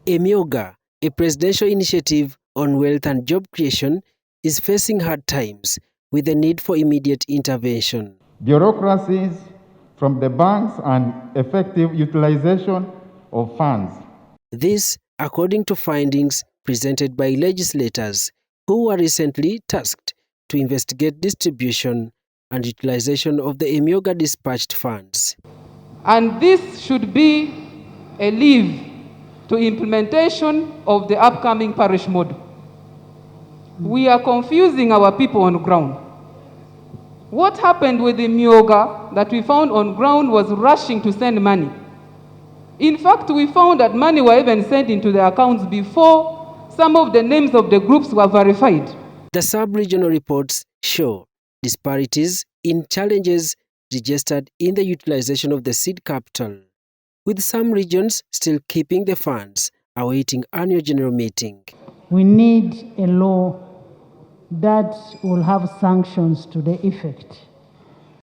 Emyooga, a presidential initiative on wealth and job creation, is facing hard times with the need for immediate intervention. Bureaucracies from the banks and effective utilization of funds. This, according to findings presented by legislators who were recently tasked to investigate distribution and utilization of the Emyooga dispatched funds. And this should be a leave to implementation of the upcoming parish model. We are confusing our people on ground. What happened with the Emyooga that we found on ground was rushing to send money. In fact, we found that money were even sent into the accounts before some of the names of the groups were verified. The sub-regional reports show disparities in challenges registered in the utilization of the seed capital, with some regions still keeping the funds awaiting annual general meeting. We need a law that will have sanctions to the effect.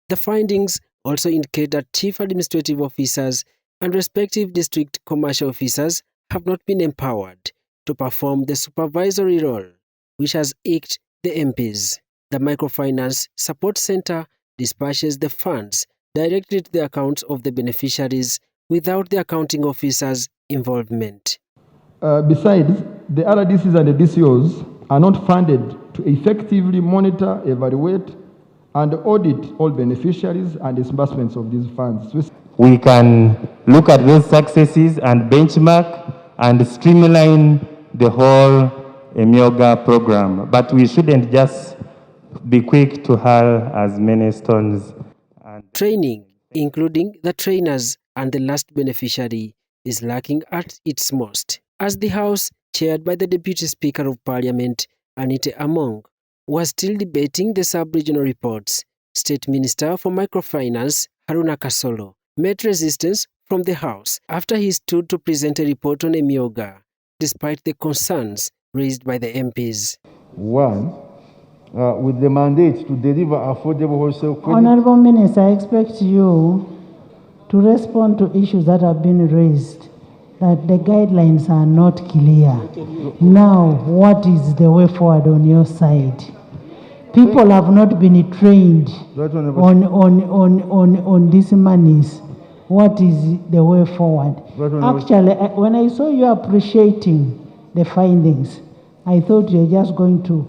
The findings also indicate that chief administrative officers and respective district commercial officers have not been empowered to perform the supervisory role, which has irked the MPs. The Microfinance Support Center dispatches the funds directly to the accounts of the beneficiaries without the accounting officers' involvement. Besides, the RDCs and the DCOs are not funded to effectively monitor, evaluate, and audit all beneficiaries and disbursements of these funds. We can look at those successes and benchmark and streamline the whole Emyooga program. But we shouldn't just be quick to hurl as many stones. Training, including the trainers and the last beneficiary, is lacking at its most, as the House, chaired by the Deputy Speaker of Parliament, Anita Among, was still debating the sub-regional reports. State Minister for Microfinance, Haruna Kasolo, met resistance from the House after he stood to present a report on Emyooga, despite the concerns raised by the MPs. One, with the mandate to deliver affordable wholesale credit. Honorable Minister, I expect you to respond to issues that have been raised, that the guidelines are not clear. Now, what is the way forward on your side? People have not been trained on these monies. What is the way forward? Actually, when I saw you appreciating the findings, I thought you were just going to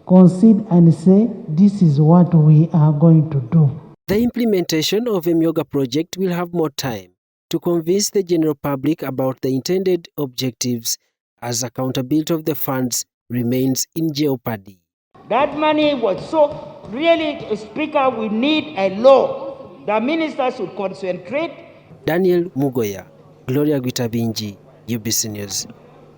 concede and say, this is what we are going to do. The implementation of the Emyooga project will have more time to convince the general public about the intended objectives, as accountability of the funds remains in jeopardy. That money was so really, Speaker, we need a law. The minister should concentrate. Daniel Mugoya, Gloria Gwitabinji, UBC News.